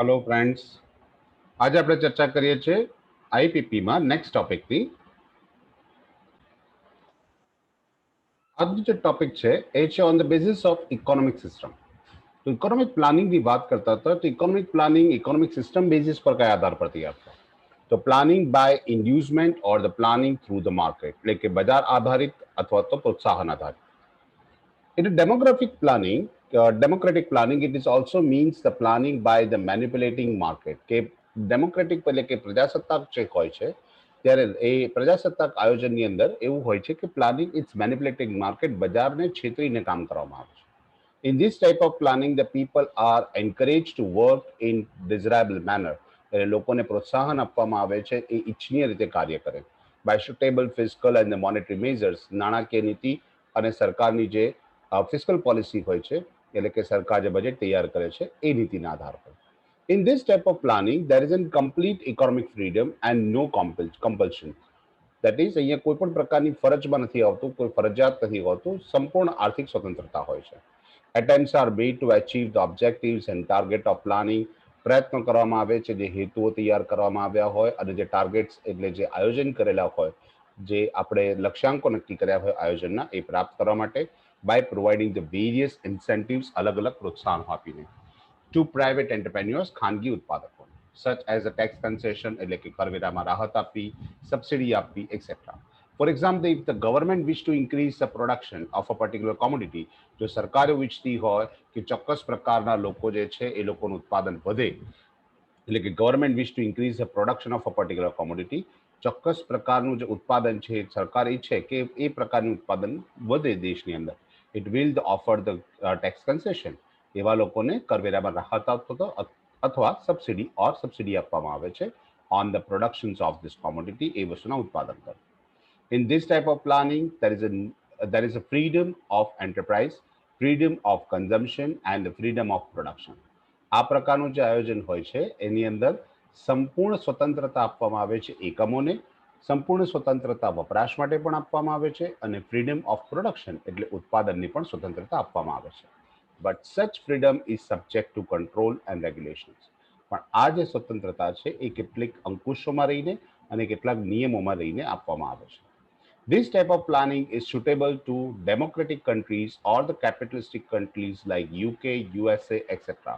Hello friends, आज આપણે ચર્ચા કરીએ છીએ આઈપીપી માં નેક્સ્ટ ટોપિકની। આજનો જે ટોપિક છે એ છે on the basis of economic system. તો ઇકોનોમિક પ્લાનિંગની વાત કરતા હતા તો economic planning economic system basis પર કયા આધાર પર તૈયાર થાય? તો planning by inducement or the planning through the market, એટલે કે બજાર આધારિત અથવા તો પ્રોત્સાહન આધારિત। In a demographic planning, democratic planning, it is also means the planning by the manipulating market. કે ડેમોક્રેટિક એટલે કે પ્રજાસત્તાક જે હોય છે ત્યારે એ પ્રજાસત્તાક આયોજનની અંદર એવું હોય છે કે પ્લાનિંગ ઇટ્સ મેનિપ્યુલેટિંગ માર્કેટ, બજારને છેતરીને કામ કરવામાં આવે છે। In this type of planning, the people are encouraged to work in desirable manner. એટલે લોકોને પ્રોત્સાહન આપવામાં આવે છે એ ઇચ્છનીય રીતે કાર્ય કરે। By suitable fiscal and the monetary measures, નાણાકીય નીતિ અને સરકારની જે ફિસ્કલ પોલિસી હોય છે એટલે કે સરકાર જે બજેટ તૈયાર કરે છે એ નીતિના આધાર પર। In this type of planning, there is a complete economic freedom and no compulsion. That is, અહીંયા કોઈ પણ પ્રકારની ફરજમાં નથી આવતું, કોઈ ફરજિયાત નથી હોતું, સંપૂર્ણ આર્થિક સ્વતંત્રતા હોય છે। Attempts are made to achieve the objectives and target of planning. પ્રયત્નો કરવામાં આવે છે જે હેતુઓ તૈયાર કરવામાં આવ્યા હોય અને જે ટાર્ગેટ્સ એટલે જે આયોજન કરેલા હોય, જે આપણે લક્ષ્યાંકો નક્કી કર્યા હોય આયોજનના, એ પ્રાપ્ત કરવા માટે by providing the various incentives, अलग अलग प्रोत्साहन આપીને to private entrepreneurs, ખાનગી ઉત્પાદકો, such as a tax concession એટલે કે કરવેરામાં રાહત આપવી, સબસિડી આપવી, etc. For example, if the government wish to increase the production of a particular commodity, જો સરકારો ઈચ્છતી હોય કે ચોક્કસ પ્રકારના લોકો જે છે એ લોકોનું ઉત્પાદન વધે, એટલે કે government wish two increase the production of a particular commodity, ચોક્કસ પ્રકારનું જે ઉત્પાદન છે સરકાર ઈચ્છે કે એ પ્રકારનું ઉત્પાદન વધે દેશની અંદર, it will offer the tax concession, એવા લોકોને કરવેરામાં રાહત આપતો અથવા સબસિડી સબસિડી આપવામાં આવે છે on the productions of this commodity, એ વસ્તુના ઉત્પાદન પર। In this type of planning, there is a freedom of enterprise, freedom of consumption and the freedom of production. આ પ્રકારનું જે આયોજન હોય છે એની અંદર સંપૂર્ણ સ્વતંત્રતા આપવામાં આવે છે એકમોને, સંપૂર્ણ સ્વતંત્રતા વપરાશ માટે પણ આપવામાં આવે છે અને ફ્રીડમ ઓફ પ્રોડક્શન એટલે ઉત્પાદનની પણ સ્વતંત્રતા આપવામાં આવે છે। But such freedom is subject to control and regulations. પણ આ જે સ્વતંત્રતા છે એ કેટલીક અંકુશોમાં રહીને અને કેટલાક નિયમોમાં રહીને આપવામાં આવે છે। This type of planning is suitable to democratic countries or the capitalistic countries like UK, USA, etc.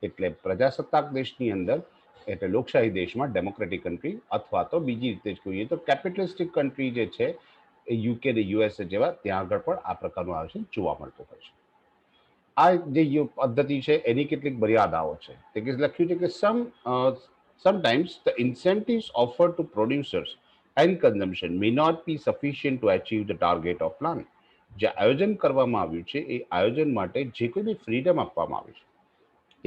એટલે પ્રજાસત્તાક દેશની અંદર એટલે લોકશાહી દેશમાં ડેમોક્રેટિક કન્ટ્રી, અથવા તો બીજી રીતે જ કહીએ તો કેપિટલિસ્ટિક કન્ટ્રી જે છે એ યુકે ને યુએસએ જેવા, ત્યાં આગળ પણ આ પ્રકારનું આયોજન જોવા મળતું હોય છે। આ જે પદ્ધતિ છે એની કેટલીક મર્યાદાઓ છે, તે લખ્યું છે કે sometimes the incentives offered to producers and consumption may not be sufficient to achieve the target of planning. જે આયોજન કરવામાં આવ્યું છે એ આયોજન માટે જે કોઈ બી ફ્રીડમ આપવામાં આવી છે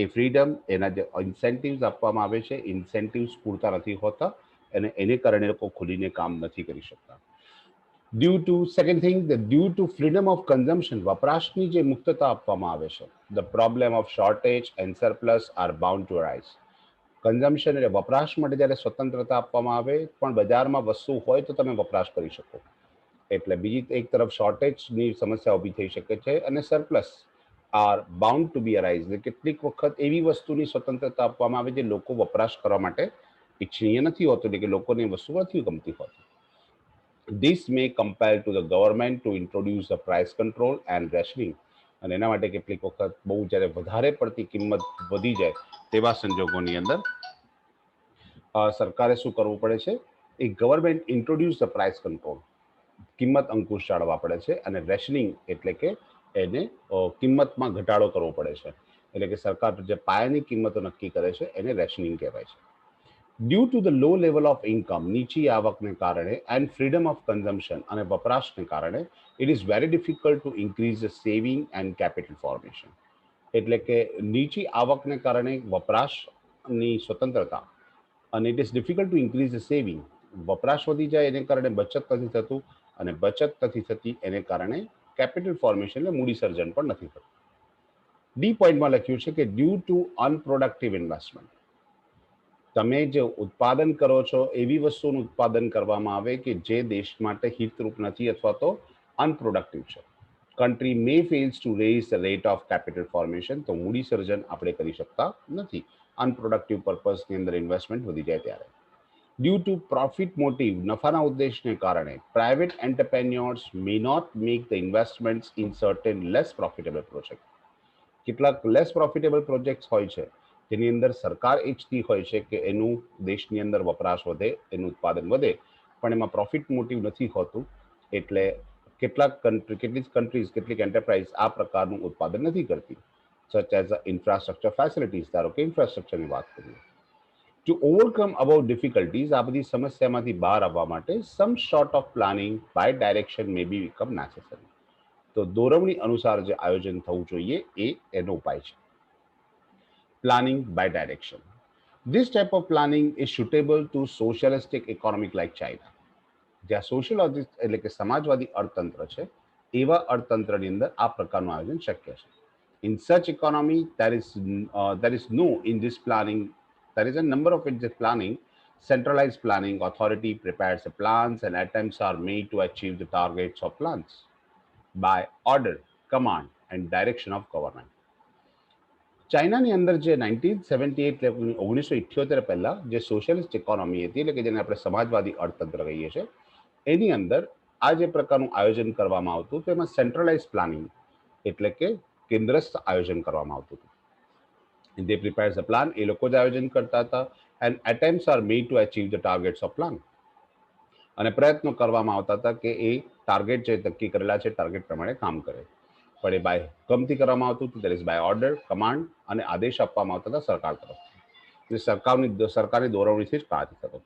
એ ફ્રીડમ, એના જે ઇન્સેન્ટિવ્સ આપવામાં આવે છે, ઇન્સેન્ટિવ્સ પૂરતા નથી હોતા અને એને કારણે લોકો ખુલીને કામ નથી કરી શકતા। Due to second thing, due to freedom of consumption, વપરાશની જે મુક્તતા આપવામાં આવે છે, the problem of shortage and surplus are bound to arise. Consumption એટલે વપરાશ માટે જ્યારે સ્વતંત્રતા આપવામાં આવે પણ બજારમાં વસ્તુ હોય તો તમે વપરાશ કરી શકો, એટલે બીજી એક તરફ શોર્ટેજની સમસ્યા ઊભી થઈ શકે છે અને surplus are bound to be arise, કેટલીક વખત એવી વસ્તુની સ્વતંત્રતા આપવામાં આવે જે લોકો વપરાશ કરવા માટે ઇચ્છનીય નથી હોતું, એટલે કે લોકોને વસ્તુ નથી ગમતી હોતી। This may compel to the government to introduce a price control and rationing, અને એના માટે કેટલીક વખત બહુ જ્યારે વધારે પડતી કિંમત વધી જાય તેવા સંજોગોની અંદર સરકારે શું કરવું પડે છે, એ government introduce the price control, કિંમત અંકુશ જાળવવા પડે છે, અને રેશનિંગ એટલે કે એને કિંમતમાં ઘટાડો કરવો પડે છે, એટલે કે સરકાર જે પાયાની કિંમતો નક્કી કરે છે એને રેશનિંગ કહેવાય છે। Due to the low level of income, નીચી આવકને કારણે, એન્ડ ફ્રીડમ ઓફ કન્ઝમ્પશન અને વપરાશને કારણે, it is very difficult to increase the saving and capital formation. એટલે કે નીચી આવકને કારણે વપરાશની સ્વતંત્રતા અને it is difficult to increase the saving, વપરાશ વધી જાય એને કારણે બચત નથી થતું અને બચત નથી થતી એને કારણે કેપિટલ ફોર્મેશન એટલે મૂડી સર્જન પણ નથી થતું। ડી પોઈન્ટમાં લખ્યું છે કે ડ્યુ ટુ અનપ્રોડક્ટિવ ઇન્વેસ્ટમેન્ટ, તમે જે ઉત્પાદન કરો છો એવી વસ્તુનું ઉત્પાદન કરવામાં આવે કે જે દેશ માટે હિતરૂપ નથી અથવા તો અનપ્રોડક્ટિવ છે। Country may fails to raise the rate of capital formation, તો મૂડી સર્જન આપણે કરી શકતા નથી અનપ્રોડક્ટિવ પર્પઝની અંદર ઇન્વેસ્ટમેન્ટ વધી જાય ત્યારે. ડ્યુ ટુ પ્રોફિટ મોટિવ, નફાના ઉદ્દેશને કારણે private entrepreneurs may not make the investments in certain less profitable project. કેટલાક લેસ પ્રોફિટેબલ પ્રોજેક્ટ્સ હોય છે જેની અંદર સરકાર ઈચ્છતી હોય છે કે એનું દેશની અંદર વપરાશ વધે, એનું ઉત્પાદન વધે, પણ એમાં પ્રોફિટ મોટિવ નથી હોતું. એટલે કેટલીક કન્ટ્રીઝ, કેટલીક એન્ટરપ્રાઇઝ આ પ્રકારનું ઉત્પાદન નથી કરતી. સચ એઝ ઇન્ફ્રાસ્ટ્રક્ચર ફેસિલિટીઝ, ધારો કે ઇન્ફ્રાસ્ટ્રક્ચરની વાત કરીએ. ટુ ઓવરકમ અબાઉટ ડિફિકલ્ટીઝ, આ બધી સમસ્યામાંથી બહાર આવવા માટે some sort of planning by direction may be become necessary. તો દોરવણી અનુસાર જે આયોજન થવું જોઈએ એ એનો ઉપાય છે. Planning by direction. This type of planning is suitable to socialistic economic like China. જ્યાં સોશિયોલોજિસ્ટ એટલે કે સમાજવાદી અર્થતંત્ર છે એવા અર્થતંત્રની અંદર આ પ્રકારનું આયોજન શક્ય છે. In such economy, there is no in this planning, there is a number of in this planning, centralized planning authority prepares the plans and attempts are made to achieve the targets of plans by order, command and direction of government. ચાઇનાની અંદર જે 1978 1978 પહેલા જે socialist economy હતી, એટલે કે જેને આપણે સમાજવાદી અર્થતંત્ર કહીએ છીએ, એની અંદર આ જે પ્રકારનું આયોજન કરવામાં આવતું તો એમાં સેન્ટ્રલાઇઝ પ્લાનિંગ એટલે કે કેન્દ્રસ્થ આયોજન કરવામાં આવતું હતું. દે પ્રિપેર્સ ધ પ્લાન, એ લોકો જ આયોજન કરતા હતા. And attempts are made to achieve the targets of plan, અને પ્રયત્નો કરવામાં આવતા હતા કે એ ટાર્ગેટ જે નક્કી કરેલા છે ટાર્ગેટ પ્રમાણે કામ કરે. પણ એ બાય હુકમથી કરવામાં આવતું હતું, that is by order, command અને આદેશ આપવામાં આવતા હતા સરકાર તરફથી. જે સરકારની દોરવણીથી જ કાર્ય થતો.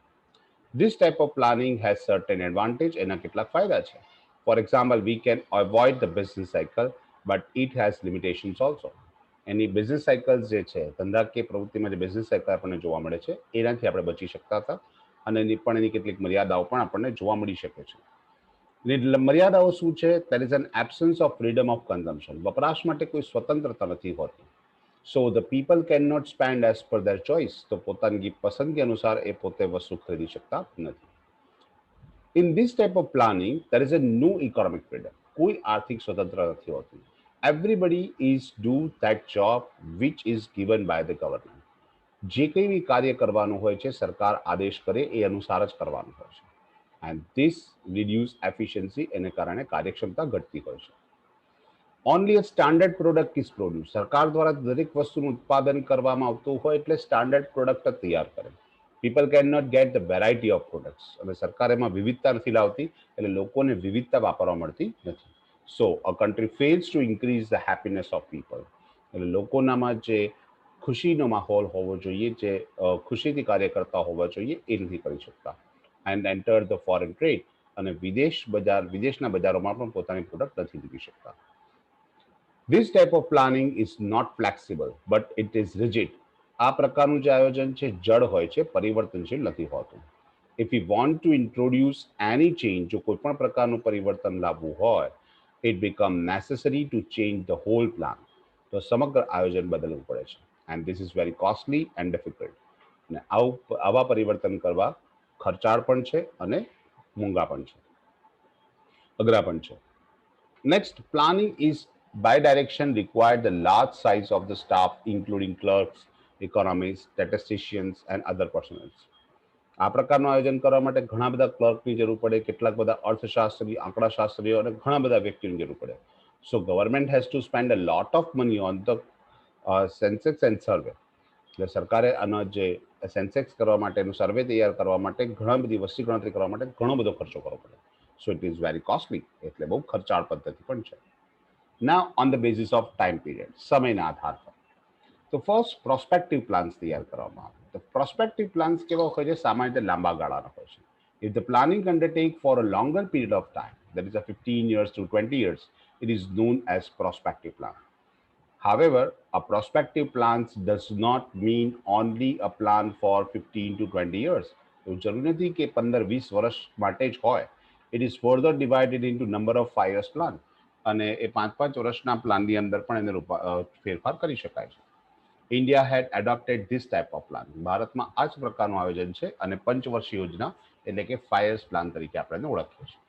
This type of planning has certain advantage, એના કેટલાક ફાયદા છે. For example, we can avoid the business cycle, but it has limitations also. Any business cycles જે છે, ધંધાકીય પ્રવૃત્તિમાં જે બિઝનેસ સાયકલ આપણને જોવા મળે છે એનાથી આપણે બચી શકતા હતા, અને એની કેટલીક મર્યાદાઓ પણ આપણને જોવા મળી શકે છે. મર્યાદાઓ શું છે? There is an absence of freedom of consumption. વપરાશ માટે કોઈ સ્વતંત્રતા નથી હોતી. So the people can not spend as per their choice. તો પોતાની પસંદગી અનુસાર એ પોતે વસ્તુ ખરીદી શકતા નથી. In this type of planning there is a no economic freedom. કોઈ આર્થિક સ્વતંત્રતા નથી હોતી. Everybody is do that job which is given by the government. જે કંઈ બી કાર્ય કરવાનું હોય છે સરકાર આદેશ કરે એ અનુસાર જ કરવાનું હોય છે. એન્ડ ધીસ રિડ્યુસ એફિશિયન્સી, એને કારણે કાર્યક્ષમતા ઘટતી હોય છે. Only a standard product is produce. સરકાર દ્વારા દરેક વસ્તુનું ઉત્પાદન કરવામાં આવતું હોય એટલે સ્ટાન્ડર્ડ પ્રોડક્ટ જ તૈયાર કરે. People can not get the variety of products. અને સરકાર એમાં વિવિધતા નથી લાવતી, એટલે લોકોને વિવિધતા વાપરવા મળતી નથી. So a country fails to increase the happiness of people. એટલે લોકોનામાં જે ખુશીનો માહોલ હોવો જોઈએ, જે ખુશીથી કાર્ય કરતા હોવા જોઈએ, એ નથી કરી શકતા. And enter the foreign trade, અને વિદેશના બજારોમાં પણ પોતાની પ્રોડક્ટ નથી મૂકી શકતા. This type of planning is not flexible, but it is rigid. આ પ્રકારનું જે આયોજન છે જડ હોય છે, પરિવર્તનશીલ નથી હોતું. If we want to introduce any change, જો કોઈ પણ પ્રકારનું પરિવર્તન લાવવું હોય, it become necessary to change the whole plan. તો સમગ્ર આયોજન બદલવું પડે છે. And this is very costly and difficult. અને આવા પરિવર્તન કરવા ખર્ચાળ પણ છે અને મોંઘા પણ છે, અઘરા પણ છે. Next, planning is by direction required the large size of the staff, including clerks, economists, statisticians, and other personnel. આ પ્રકારનું આયોજન કરવા માટે ઘણા બધા ક્લર્કની જરૂર પડે, કેટલાક બધા અર્થશાસ્ત્રી, આંકડાશાસ્ત્રીઓ અને ઘણા બધા વ્યક્તિની જરૂર પડે. So government has to spend a lot of money on the census and survey. એટલે સરકારે આનો જે સેન્સેક્સ કરવા માટેનું સર્વે તૈયાર કરવા માટે, ઘણા બધી વસ્તી ગણતરી કરવા માટે ઘણો બધો ખર્ચો કરવો પડે. So it is very costly, એટલે બહુ ખર્ચાળ પદ્ધતિ પણ છે. Now, on the basis of time period, સમયના આધાર પર. તો ફર્સ્ટ પ્રોસ્પેક્ટિવ પ્લાન્સ તૈયાર કરવામાં આવે. તો પ્રોસ્પેક્ટિવ પ્લાન્સ કેવા હોય છે? સામાન્ય રીતે લાંબા ગાળાના હોય છે. If the planning undertake for a longer period of time, that is a 15 years to 20 years, it is known as prospective plan. However, a prospective plans does not mean only a plan for 15 to 20 years. એવું જરૂરી નથી કે 15-20 વર્ષ માટે જ હોય. It is further divided into number of 5 years plan. અને એ 5-5 વર્ષના પ્લાનની અંદર પણ એને ફેરફાર કરી શકાય છે. India had adopted this type of plan. ભારતમાં આ જ પ્રકારનું આયોજન છે, અને પંચવર્ષીય યોજના એટલે કે 5 years પ્લાન તરીકે આપણે એને ઓળખીએ છીએ.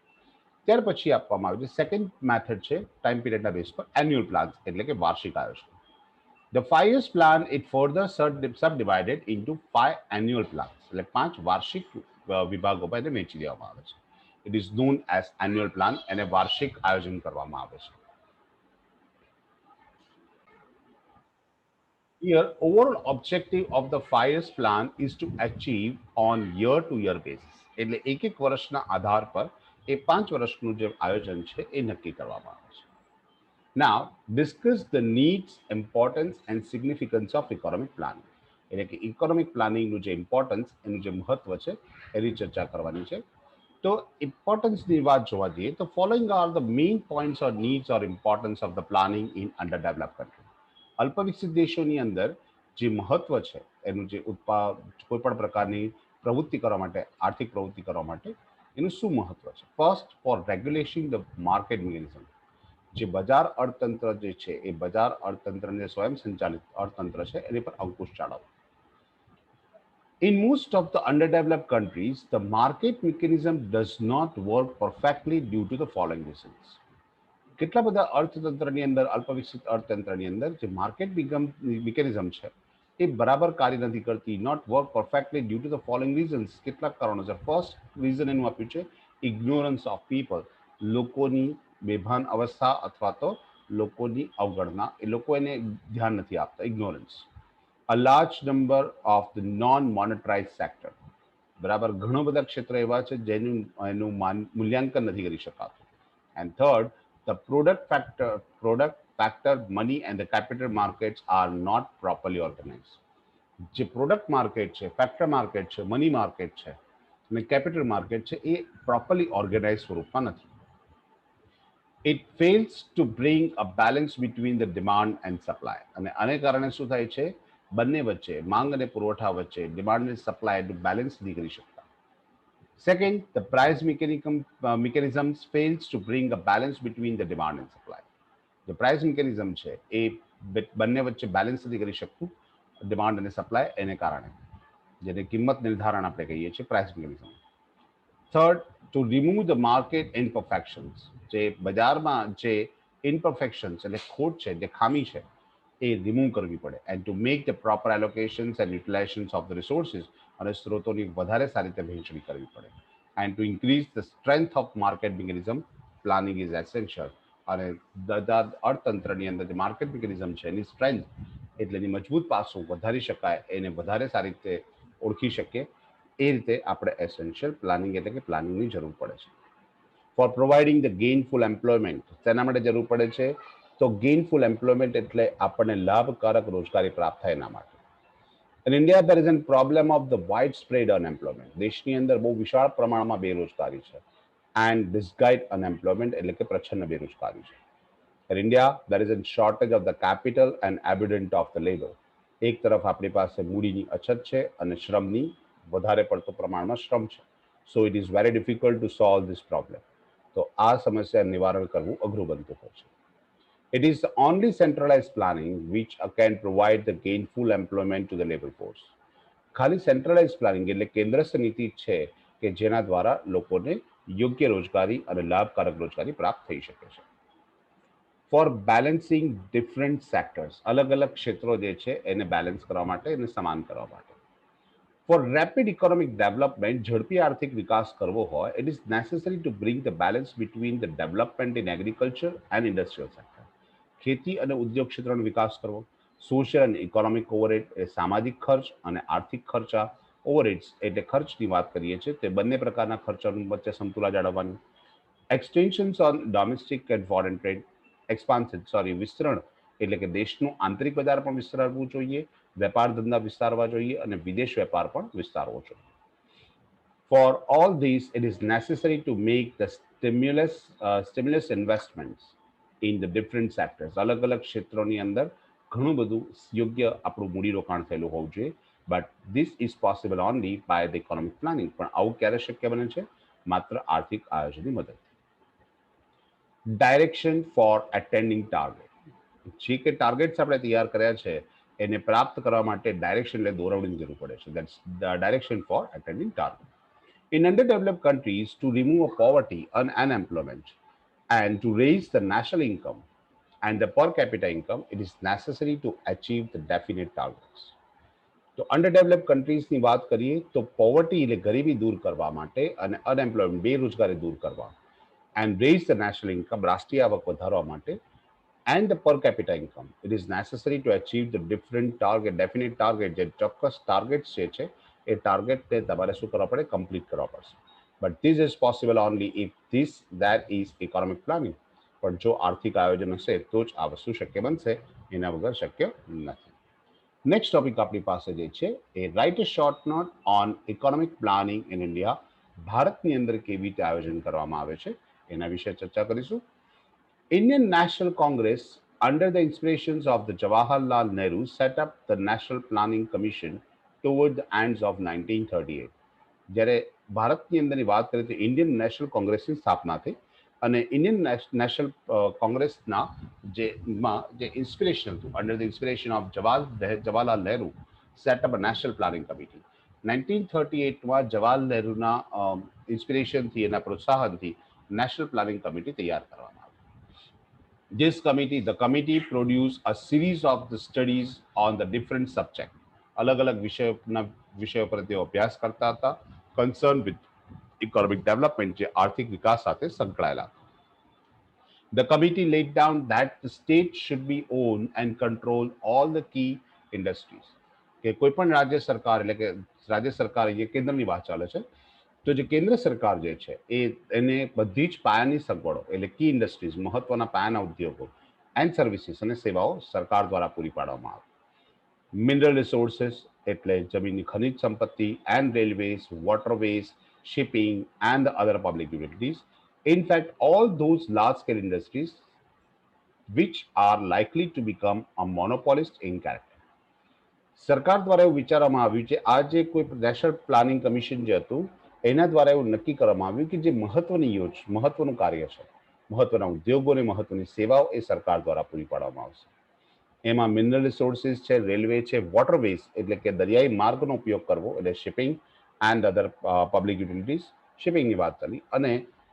ત્યાર પછી આપવામાં આવે છે સેકન્ડ મેથડ છે ટાઈમ પીરિયડના બેઝ પર એન્યુઅલ પ્લાન્સ એટલે કે વાર્ષિક આયોજન. The 5 years plan it further subdivided into 5 annual plans. એટલે 5 વાર્ષિક વિભાગોમાં એને વહેંચી દેવામાં આવે છે. It is known as annual plan અને વાર્ષિક આયોજન કરવામાં આવે છે. Here, overall objective of the 5 years plan is to achieve on year-to-year basis. એટલે એક વર્ષના આધાર પર એ 5 વર્ષનું જે આયોજન છે એ નક્કી કરવામાં આવે છે. Now, discuss the needs, importance and significance of economic planning. એટલે કે ઇકોનોમિક પ્લાનિંગનું જે ઇમ્પોર્ટન્સ એનું જે મહત્વ છે એની ચર્ચા કરવાની છે. તો ઇમ્પોર્ટન્સની વાત જોવા જઈએ તો following are the main points or needs or importance of the planning in under develop country. અલ્પવિકસિત દેશોની અંદર જે મહત્વ છે એનું જે કોઈ પણ પ્રકારની પ્રવૃત્તિ કરવા માટે આર્થિક પ્રવૃત્તિ કરવા માટે એનું શું મહત્વ છે. First, for regulation the market mechanism. જે બજાર અર્થતંત્ર જે છે એ બજાર અર્થતંત્રને સ્વયં સંચાલિત અર્થતંત્ર છે એની પર અંકુશ ચાળવવો. In most of the underdeveloped countries, the market mechanism does not work perfectly due to the following reasons. કેટલા બધા અર્થતંત્રની અંદર અલ્પવિકસિત અર્થતંત્રની અંદર જે માર્કેટ મિકેનિઝમ છે એ બરાબર કાર્ય નથી કરતી. Not work perfectly due to the following reasons. કેટલાક કારણો છે. ફર્સ્ટ રીઝન એનું આપ્યું છે ઇગ્નોરન્સ ઓફ પીપલ. લોકોની બેભાન અવસ્થા અથવા તો લોકોની અવગણના. એ લોકો એને ધ્યાન નથી આપતા. Ignorance. A large number of the non-monetized sector. બરાબર ઘણો બધા ક્ષેત્રો એવા છે જેનું એનું મૂલ્યાંકન નથી કરી શકાતું. And third, the product factor, money and the capital markets are not properly organized. જે પ્રોડક્ટ માર્કેટ છે, ફેક્ટર માર્કેટ છે, મની માર્કેટ છે અને કેપિટલ માર્કેટ છે એ પ્રોપરલી ઓર્ગેનાઇઝ સ્વરૂપમાં નથી. It fails to bring a balance between the demand and supply. અને આને કારણે શું થાય છે? બંને વચ્ચે માંગ અને પુરવઠા વચ્ચે ડિમાન્ડ અને સપ્લાયનું બેલેન્સ નથી કરી શકતા. Second, the price mechanisms fails to bring a balance between the demand and supply. The price mechanism છે એ બંને વચ્ચે બેલેન્સ નથી કરી શકતું ડિમાન્ડ અને સપ્લાય એને કારણે, જેને કિંમત નિર્ધારણ આપણે કહીએ છીએ price mechanism. Third, to remove the market imperfections. જે બજારમાં જે ઇમ્પરફેક્શન્સ એટલે ખોટ છે, જે ખામી છે એ રિમૂવ કરવી પડે. And to make the proper allocations and utilisations of the resources. અને સ્ત્રોતોની વધારે સારી રીતે વહેંચણી કરવી પડે. And to increase the strength of market mechanism planning is essential. અને અર્થતંત્રની અંદર જે માર્કેટ મિકેનિઝમ છે એની સ્ટ્રેન્થ એટલે એની મજબૂત પાસું વધારી શકાય, એને વધારે સારી રીતે ઓળખી શકીએ એ રીતે આપણે એસેન્શિયલ પ્લાનિંગ એટલે કે પ્લાનિંગની જરૂર પડે છે. For providing the gainful employment. તેના માટે જરૂર પડે છે તો ગેઇનફુલ એમ્પ્લોયમેન્ટ એટલે આપણને લાભકારક રોજગારી પ્રાપ્ત થાય એના માટે. In India, there is a problem of the widespread unemployment. દેશની અંદર બહુ વિશાળ પ્રમાણમાં બેરોજગારી છે. And disguised unemployment એટલે કે પ્રચ્છન્ન બેરોજગારી છે. In India, there is a shortage of the capital and abundance of the labor. એક તરફ આપણી પાસે મૂડીની અછત છે અને શ્રમની વધારે પડતો પ્રમાણમાં શ્રમ છે. So it is very difficult to solve this problem. તો આ સમસ્યા નિવારણ કરવું અઘરું બનતું હોય છે. It is the only centralized planning which can provide the gainful employment to the labor force. ખાલી સેન્ટ્રલાઇઝ પ્લાનિંગ એટલે કેન્દ્રસ્થ નીતિ છે કે જેના દ્વારા લોકોને યોગ્ય રોજગારી અને લાભકારક રોજગારી પ્રાપ્ત થઈ શકે છે. For balancing different sectors. અલગ અલગ ક્ષેત્રો જે છે એને બેલેન્સ કરવા માટે, એને સમાન કરવા માટે. For rapid economic development, ઝડપી આર્થિક વિકાસ કરવો હોય, it is necessary to bring the balance between the development in agriculture and industrial sector. ખેતી અને ઉદ્યોગ ક્ષેત્રનો વિકાસ કરવો. સોશિયલ અને ઇકોનોમિક ઓવરહેડ એ સામાજિક ખર્ચ અને આર્થિક ખર્ચા. ઓવરહેડ્સ એટલે ખર્ચની વાત કરીએ છીએ તે બંને પ્રકારના ખર્ચાનું વચ્ચે સમતુલા જાળવવાનું. Extensions on domestic and foreign trade. વિસ્તરણ એટલે કે દેશનું આંતરિક બજાર પણ વિસ્તારવું જોઈએ, વેપાર ધંધા વિસ્તારવા જોઈએ અને વિદેશ વેપાર પણ વિસ્તારવો જોઈએ. For all these, it is necessary to make the stimulus investments in the different sectors. અલગ અલગ ક્ષેત્રોની અંદર ઘણું બધું યોગ્ય આપણું મૂડીરોકાણ થયેલું હોવું જોઈએ. But this is possible only by the economic planning. પણ આવું ક્યારે શક્ય બને છે? માત્ર આર્થિક આયોજનની મદદથી. Direction for attending target. જે કે ટાર્ગેટ્સ આપણે તૈયાર કર્યા છે એને પ્રાપ્ત કરવા માટે ડાયરેક્શન એટલે દોરવણીની જરૂર પડે છે. That's the direction for attending target. In underdeveloped countries, to remove poverty and unemployment and to raise the national income and the per capita income, it is necessary to achieve the definite targets. તો અંડરડેવલપ કન્ટ્રીઝની વાત કરીએ તો poverty એટલે ગરીબી દૂર કરવા માટે અને અનએમ્પ્લોયમેન્ટ બેરોજગારી દૂર કરવા and raise the national income રાષ્ટ્રીય આવક વધારવા માટે and the per capita income, it is necessary to achieve the different target, definite target, જે ચોક્કસ targets છે એ target ને તમારે શું કરવા પડે, complete કરવા પડશે. But this is possible only if that is economic planning. પણ જો આર્થિક આયોજન હશે તો જ આ વસ્તુ શક્ય બનશે, એના વગર શક્ય નથી. નેક્સ્ટ ટોપિક આપણી પાસે જે છે એ write a short note on economic planning in India. ભારતની અંદર કેવી રીતે આયોજન કરવામાં આવે છે એના વિશે ચર્ચા કરીશું. Indian National Congress, under the inspirations of the Jawaharlal Nehru, set up the National Planning Commission toward the ends of 1938. જ્યારે ભારતની અંદરની વાત કરીએ તો ઇન્ડિયન નેશનલ કોંગ્રેસની સ્થાપના થઈ અને ઇન્ડિયન નેશનલ કોંગ્રેસના જે ઇન્સ્પિરેશન હતું, under the inspiration of Jawaharlal Nehru set up a national planning committee. 1938માં જવાહરલાલ નહેરુના ઇન્સ્પિરેશનથી, એના પ્રોત્સાહનથી નેશનલ પ્લાનિંગ કમિટી તૈયાર કરવામાં આવી. This committee, the committee produced a series of the studies on the different subject. अलग-अलग વિષયો પર તેઓ અભ્યાસ કરતા હતા, concerned with economic development, જે આર્થિક વિકાસ સાથે સંકળાયેલા. The committee laid down that the state should be own and control all the key industries. કે કોઈ પણ રાજ્ય સરકાર, એટલે કે રાજ્ય સરકાર, એ કેન્દ્રની વાત ચાલે છે, તો જે કેન્દ્ર સરકાર જે છે એને બધી જ પાયાની સગવડો એટલે કી ઇન્ડસ્ટ્રીઝ, મહત્વના પાયાના ઉદ્યોગો એન્ડ સર્વિસીસ અને સેવાઓ સરકાર દ્વારા પૂરી પાડવામાં આવે. મિનરલ રિસોર્સિસ એટલે જમીનની ખનિજ સંપત્તિ and railways, waterways, shipping and the other public utilities. In fact, all those large scale industries which are likely to become a monopolist in character. સરકાર દ્વારા એવું વિચારવામાં આવ્યું છે, આ જે કોઈ નેશનલ પ્લાનિંગ કમિશન જે હતું એના દ્વારા એવું નક્કી કરવામાં આવ્યું કે જે મહત્વનું કાર્ય છે, મહત્વના ઉદ્યોગોને, મહત્વની સેવાઓ એ સરકાર દ્વારા પૂરી પાડવામાં આવશે. એમાં મિનરલ રિસોર્સિસ છે, રેલવે છે, વોટરવેઝ એટલે કે દરિયાઈ માર્ગનો ઉપયોગ કરવો એટલે shipping and other public utilities, શિપિંગની વાત કરી, અને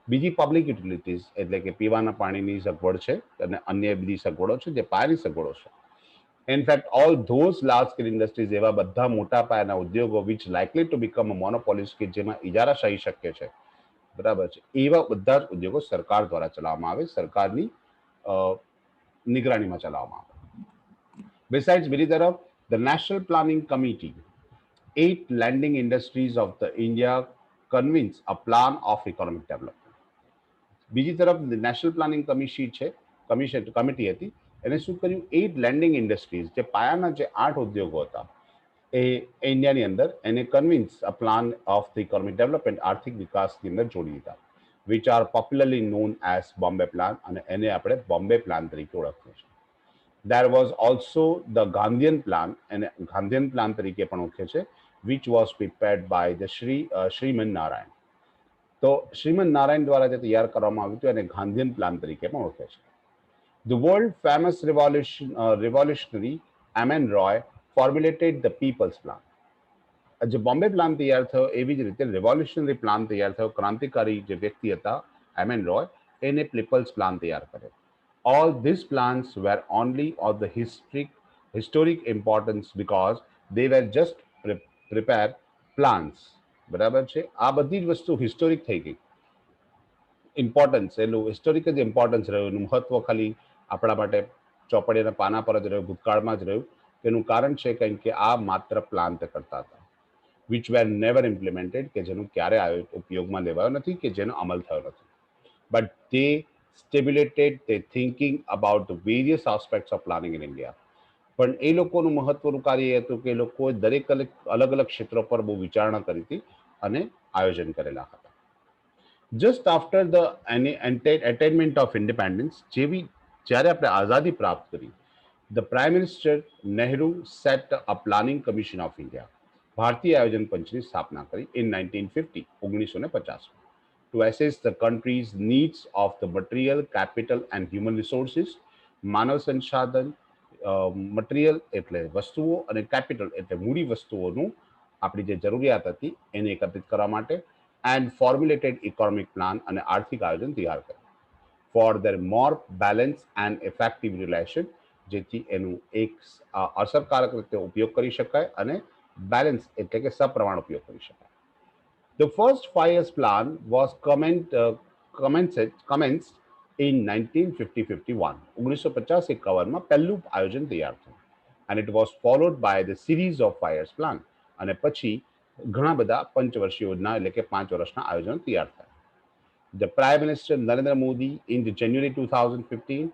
બીજી પબ્લિક યુટિલિટીઝ એટલે કે પીવાના પાણીની સગવડ છે અને અન્ય બીજી સગવડો છે જે પાયાની સગવડો છે. In fact, all those large scale industries, એવા બધા મોટા પાયાના ઉદ્યોગો which likely to become a monopolist, કે જેમાં ઇજારાશાહી શક્ય છે, બરાબર છે, એવા બધા જ ઉદ્યોગો સરકાર દ્વારા ચલાવવામાં આવે, સરકારની નિગરાણીમાં ચલાવવામાં આવે. Besides, બીજી તરફ the National Planning Committee, 8 landing industries of the India convince a plan of economic development. બીજી તરફ નેશનલ પ્લાનિંગ કમિટી હતી, એને શું કર્યું, 8 લેન્ડિંગ ઇન્ડસ્ટ્રીઝ, જે પાયાના જે 8 ઉદ્યોગો હતા એ ઇન્ડિયાની અંદર, એને convince a plan of the economic development, આર્થિક વિકાસની અંદર જોડી દીધા, which are popularly known as Bombay plan, અને એને આપણે બોમ્બે પ્લાન તરીકે ઓળખીએ છીએ. There was also the Gandhian plan, and Gandhian plan તરીકે પણ ઓળખે છે, which was prepared by the Shriman Narayan. તો શ્રીમન નારાયણ દ્વારા જે તૈયાર કરવામાં આવ્યું હતું એને ગાંધીયન પ્લાન તરીકે પણ ઓળખે છે. The world famous revolutionary M.N. Roy formulated the People's Plan. જે બોમ્બે પ્લાન તૈયાર થયો એવી જ રીતે રેવોલ્યુશનરી પ્લાન તૈયાર થયો, ક્રાંતિકારી જે વ્યક્તિ હતા M.N. Roy, એને પીપલ્સ પ્લાન તૈયાર કર્યો. All these plans were only of the historic importance because they were just prepared plans. બરાબર છે, આ બધી જ વસ્તુ હિસ્ટોરિક થઈ ગઈ. ઇમ્પોર્ટન્સ એનું હિસ્ટોરિક જ ઇમ્પોર્ટન્સ રહ્યું, એનું મહત્વ ખાલી આપણા માટે ચોપડીના પાના પર જ રહ્યું, ભૂતકાળમાં જ રહ્યું. તેનું કારણ છે કારણ કે આ માત્ર પ્લાન તે કરતા હતા, which were never implemented, કે જેનું ક્યારે ઉપયોગમાં લેવાયો નથી, કે જેનો અમલ થયો નથી. But they stimulated their thinking about the various aspects of planning in India. પણ એ લોકોનું મહત્વનું કાર્ય એ હતું કે એ લોકોએ દરેક અલગ અલગ ક્ષેત્રો પર બહુ વિચારણા કરી હતી અને આયોજન કરેલા હતા. Just after the attainment of independence, જ્યારે આપણે આઝાદી પ્રાપ્ત કરી, the Prime Minister Nehru set a planning commission of India, ભારતીય આયોજન પંચની સ્થાપના કરી in 1950, 1950, to assess the country's needs of the material, capital and human resources. માનવ સંસાધન, મટીરિયલ એટલે વસ્તુઓ, અને કેપિટલ એટલે મૂડી વસ્તુઓનું આપણી જે જરૂરિયાત હતી એને એકત્રિત કરવા માટે, and formulated economic plan અને આર્થિક આયોજન તૈયાર કર્યું. Four there more balance and effective relation, જેથી એનું એક અસરકારક રીતે ઉપયોગ કરી શકાય અને બેલેન્સ એટલે કે સપ્રમાણ ઉપયોગ કરી શકાય. The first 5 years plan was commenced in 1950-51. 1950-51 પહેલું આયોજન તૈયાર થયું. And it was followed by the series of 5 years plan. અને પછી ઘણા બધા પંચવર્ષીય યોજના એટલે કે 5 વર્ષના આયોજન તૈયાર થયા. The Prime Minister Narendra Modi in the January 2015,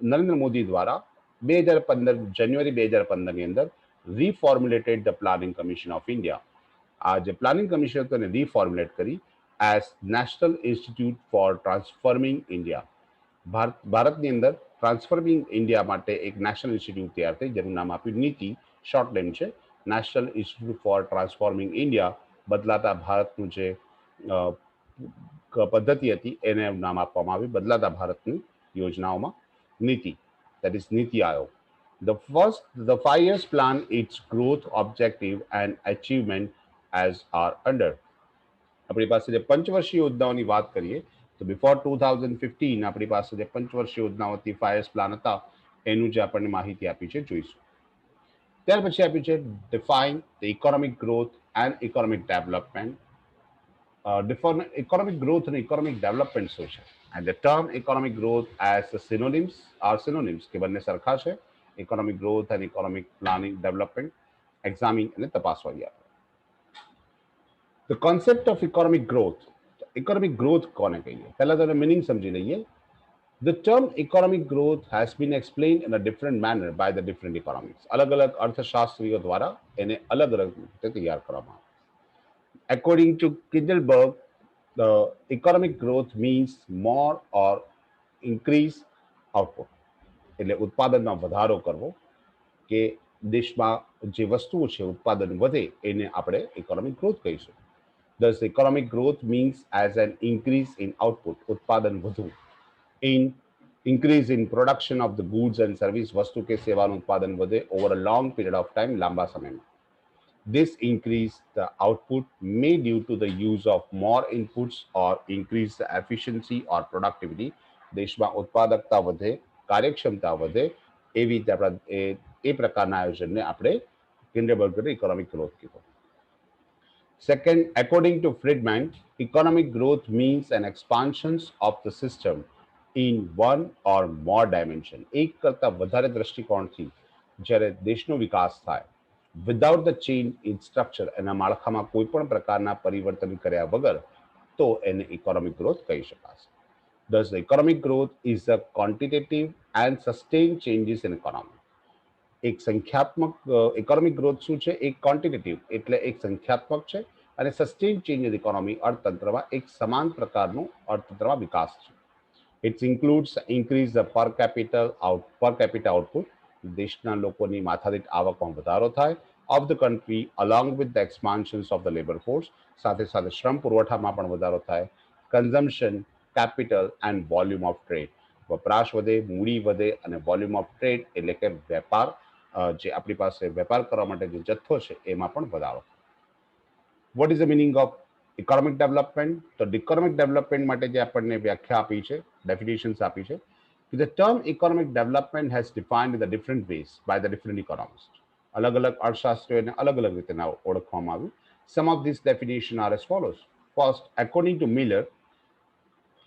Narendra Modi દ્વારા 2015 જાન્યુઆરી 2015 ની અંદર reformulated the Planning Commission of India. આ જે પ્લાનિંગ કમિશન હતું એને રીફોર્મ્યુલેટ કરી as national institute for transforming India. ભારતની અંદર ટ્રાન્સફોર્મિંગ ઇન્ડિયા માટે એક નેશનલ ઇન્સ્ટિટ્યૂટ તૈયાર થઈ, જેનું નામ આપ્યું નીતિ, શોર્ટ નેમ છે national institute for transforming India. બદલાતા ભારતનું જે પદ્ધતિ હતી એને નામ આપવામાં આવ્યું બદલાતા ભારતની યોજનાઓમાં નીતિ, that is NITI Aayog. The 5 years plan, its growth, objective and achievement as are under. આપણી પાસે જે પંચવર્ષીય યોજનાઓની વાત કરીએ તો બિફોર 2015 આપણી પાસે જે પંચવર્ષીય યોજનાઓ હતી, 5 years પ્લાન હતા, એનું જે આપણને માહિતી આપી છે જોઈશું. ત્યાર પછી આપ્યું છે define the economic growth and economic development. Economic growth અને ઇકોનોમિક ડેવલપમેન્ટ શું છે? And the term economic growth as synonyms કે બંને સરખા છે. Economic growth and economic planning development એક્ઝામિંગ અને તપાસવા ગયા. The concept of economic growth. Economic growth કોને કહીએ? પહેલા તો મીનિંગ સમજી લઈએ. The term economic growth has been explained in a different manner by the different economics. અલગ-અલગ અર્થશાસ્ત્રીઓ દ્વારા એને અલગ-અલગ રીતે તૈયાર કરવામાં આવે. According to Kindleberg, the economic growth means more or increase output. એટલે ઉત્પાદનમાં વધારો કરવો કે દેશમાં જે વસ્તુઓ છે ઉત્પાદન વધે એને આપણે ઇકોનોમિક ગ્રોથ કહીશું. Thus, economic growth means as an increase in output, ઉત્પાદન વધુ, in increase in production of the goods and service, વસ્તુ કે સેવાનું ઉત્પાદન વધે over a long period of time, લાંબા સમયમાં. This increase the output may due to the use of more inputs or increase the efficiency or productivity. દેશમાં ઉત્પાદકતા વધે, કાર્યક્ષમતા વધે, એવી રીતે આપણા એ પ્રકારના આયોજનને આપણે કિન્ડરબર્ગરે ઇકોનોમિક ગ્રોથ કીધું. Second, according to Friedman, economic growth means an expansion of the system in one or more dimension. એક કરતા વધારે દ્રષ્ટિકોણથી જ્યારે દેશનો વિકાસ થાય without the change in structure, એના માળખામાં કોઈ પણ પ્રકારના પરિવર્તન કર્યા વગર, તો એને ઇકોનોમિક ગ્રોથ કહી શકાશે. Thus, the economic growth is a quantitative and sustained changes in economy. એક સંખ્યાત્મક ઇકોનોમિક ગ્રોથ શું છે? એક ક્વોન્ટિટેટિવ એટલે એક સંખ્યાત્મક છે અને સસ્ટેન ચેન્જ ઇન ઇકોનોમી અર્થતંત્રમાં એક સમાન પ્રકારનું અર્થતંત્રમાં વિકાસ છે. It's includes increase the per capita output. દેશના લોકોની માથાદીઠ આવકમાં વધારો થાય of the country along with the expansions of the labour force. સાથે સાથે શ્રમ પુરવઠામાં પણ વધારો થાય. Consumption, capital and volume of trade. વપરાશ વધે, મૂડી વધે અને વોલ્યુમ ઓફ ટ્રેડ એટલે કે વેપાર, જે આપણી પાસે વેપાર કરવા માટે જે જથ્થો છે એમાં પણ વધારો. What is the meaning of economic development? તો ઇકોનોમિક ડેવલપમેન્ટ માટે જે આપણને વ્યાખ્યા આપી છે, ડેફિનેશન્સ આપી છે, કે the term economic development has defined in the different ways by the different economist. અલગ-અલગ અર્થશાસ્ત્રીઓને અલગ-અલગ રીતે ઓળખવામાં આવ્યું. Some of this definition are as follows. First, according to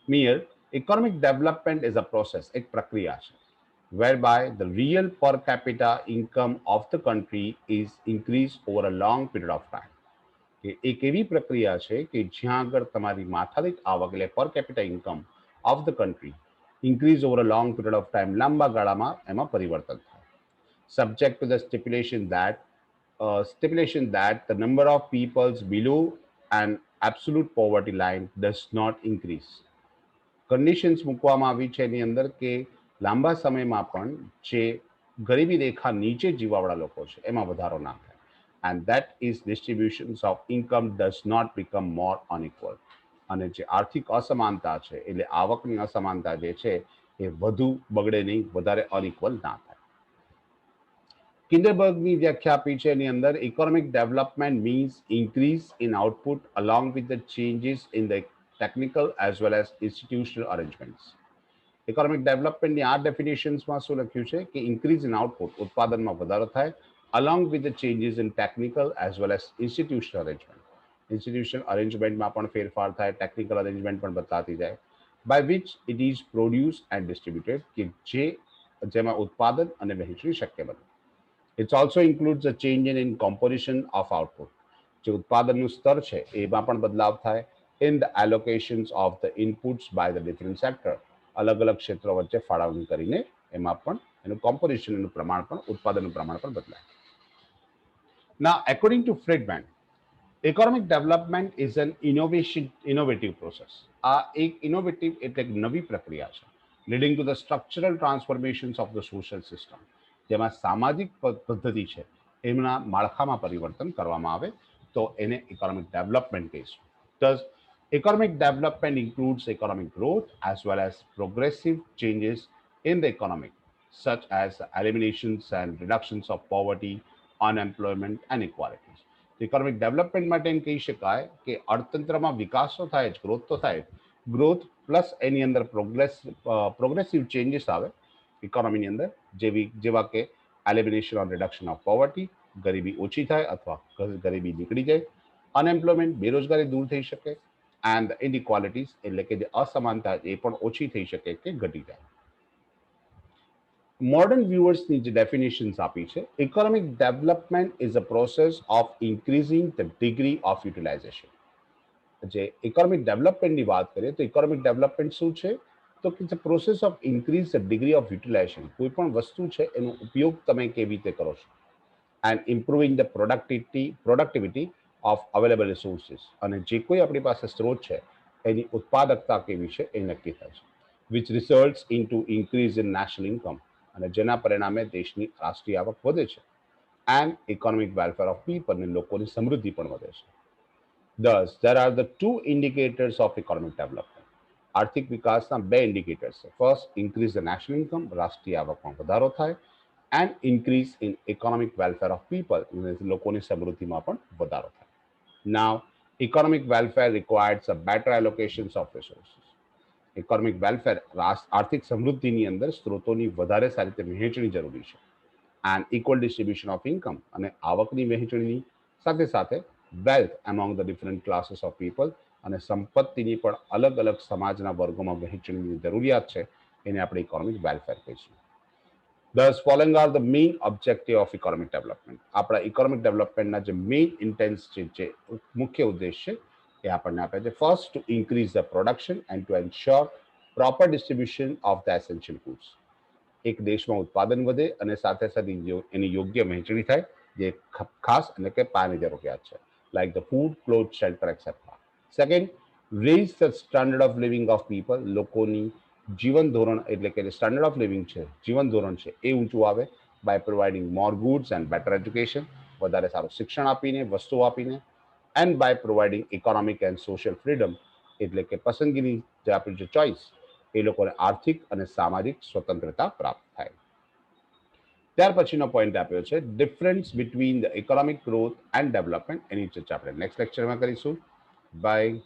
Meier, economic development is a process, એક પ્રક્રિયા છે, whereby the real per capita income of the country is increased over a long period of time. કે એક એવી પ્રક્રિયા છે કે જ્યાં આગળ તમારી માથાદીઠ આવક એટલે પર capita income of the country increase over a long period of time, લાંબા ગાળામાં એમાં પરિવર્તન થાય. Subject to the stipulation that the number of peoples below an absolute poverty line does not increase. Conditions મૂકવામાં આવી છે એની અંદર કે લાંબા સમયમાં પણ જે ગરીબી રેખા નીચે જીવવાવાળા લોકો છે એમાં વધારો ના થાય. And that is distributions of income does not become more unequal. અને જે આર્થિક અસમાનતા છે એટલે આવકની અસમાનતા જે છે એ વધુ બગડે નહીં, વધારે અનઇક્વલ ના થાય. કિન્ડરબર્ગની વ્યાખ્યા આપી છે એની અંદર economic development means increase in output along with the changes in the technical as well as institutional arrangements. Economic ડેવલપમેન્ટની આ ડેફિનેશન્સમાં શું લખ્યું છે કે ઇન્ક્રીઝ ઇન આઉટપુટ, ઉત્પાદનમાં વધારો થાય, along with the changes in technical as well as institutional arrangement. Institutional અરેન્જમેન્ટમાં પણ ફેરફાર થાય, ટેકનિકલ અરેન્જમેન્ટ પણ બદલાતી જાય, by which it is produced and distributed, કે જેમાં ઉત્પાદન અને વહેંચણી શક્ય બને. It also includes a change in composition of output. જે ઉત્પાદનનું સ્તર છે એમાં પણ બદલાવ થાય, in the allocations of the inputs by the different sector. અલગ અલગ ક્ષેત્રો વચ્ચે ફાળવણી કરીને એમાં પણ એનું કોમ્પોઝિશન, એનું પ્રમાણ પણ, ઉત્પાદનનું પ્રમાણ પણ બદલાય. Now, according to Friedman, economic development is an innovative process. આ એક ઇનોવેટિવ એટલે નવી પ્રક્રિયા છે, leading to the structural transformations of the social system. જેમાં સામાજિક પદ્ધતિ છે એમના માળખામાં પરિવર્તન કરવામાં આવે તો એને ઇકોનોમિક ડેવલપમેન્ટ કહીશું. Thus, economic development includes economic growth as well as progressive changes in the economy, such as eliminations and reductions of poverty, unemployment and inequalities. Economic development માટે એમ કહી શકાય કે અર્થતંત્રમાં વિકાસ તો થાય જ, ગ્રોથ તો થાય, ગ્રોથ પ્લસ એની અંદર પ્રોગ્રેસિવ ચેન્જીસ આવે ઇકોનોમીની અંદર, જેવા કે elimination or reduction of poverty, ગરીબી ઓછી થાય અથવા ગરીબી નીકળી જાય, અનએમ્પ્લોયમેન્ટ, બેરોજગારી દૂર થઈ શકે, એન્ડ ઇનઇક્વાલિટીઝ એટલે કે જે અસમાનતા એ પણ ઓછી થઈ શકે કે ઘટી જાય. મોડર્ન વ્યુઅર્સની જે ડેફિનેશન્સ આપી છે, economic development is a process of increasing the degree of utilisation. જે ઇકોનોમિક ડેવલપમેન્ટની વાત કરીએ તો ઇકોનોમિક ડેવલપમેન્ટ શું છે તો કે the process of increase the degree of utilisation. કોઈ પણ વસ્તુ છે એનો ઉપયોગ તમે કેવી રીતે કરો છો, and improving the productivity of available resources. અને જે કોઈ આપણી પાસે સ્ત્રોત છે એની ઉત્પાદકતા કેવી છે એ નક્કી થાય છે, which results into increase in national income. અને જેના પરિણામે દેશની રાષ્ટ્રીય આવક વધે છે, and economic welfare of people, અને લોકોની સમૃદ્ધિ પણ વધે છે. Thus, there are the two indicators of economic development. આર્થિક વિકાસના બે ઇન્ડિકેટર્સ છે. First, increase the national income, રાષ્ટ્રીય આવકમાં વધારો થાય, and increase in economic welfare of people, લોકોની સમૃદ્ધિમાં પણ વધારો થાય. Now, economic welfare requires a better allocations of resources. Economic welfare, આર્થિક સમૃદ્ધિની અંદર સ્ત્રોતોની વધારે સારી રીતે વહેંચણી જરૂરી છે, and equal distribution of income, અને આવકની વહેંચણીની સાથે સાથે wealth among the different classes of people, અને સંપત્તિની પણ અલગ અલગ સમાજના વર્ગોમાં વહેંચણીની જરૂરિયાત છે, એને આપણે ઇકોનોમિક વેલફેર કહીશું. Thus, following are the main objective of economic development. આપણા ઇકોનોમિક ડેવલપમેન્ટના જે મેઇન ઇન્ટેન્સ છે, જે મુખ્ય ઉદ્દેશ છે એ આપણને આપે છે. First, two increase the production and two ensure proper distribution of the essential goods. એક દેશમાં ઉત્પાદન વધે અને સાથે સાથે એની યોગ્ય વહેંચણી થાય, જે ખાસ એટલે કે પાયાની જરૂરિયાત છે, like the food, cloth, shelter etcetera. Second, raise the standard of living of people. લોકોની જીવન ધોરણ એટલે કે સ્ટાન્ડર્ડ ઓફ લિવિંગ છે, જીવન ધોરણ છે એ ઊંચું આવે, by providing more goods and better education, વધારે સારું શિક્ષણ આપીને, વસ્તુઓ આપીને, and by providing economic and social freedom, એટલે કે પસંદગીની જે આપણી જે ચોઇસ, એ લોકોને આર્થિક અને સામાજિક સ્વતંત્રતા પ્રાપ્ત થાય. ત્યાર પછીનો પોઈન્ટ આપ્યો છે, difference between the economic growth and development. એની ચર્ચા આપણે નેક્સ્ટ લેક્ચરમાં કરીશું. બાય.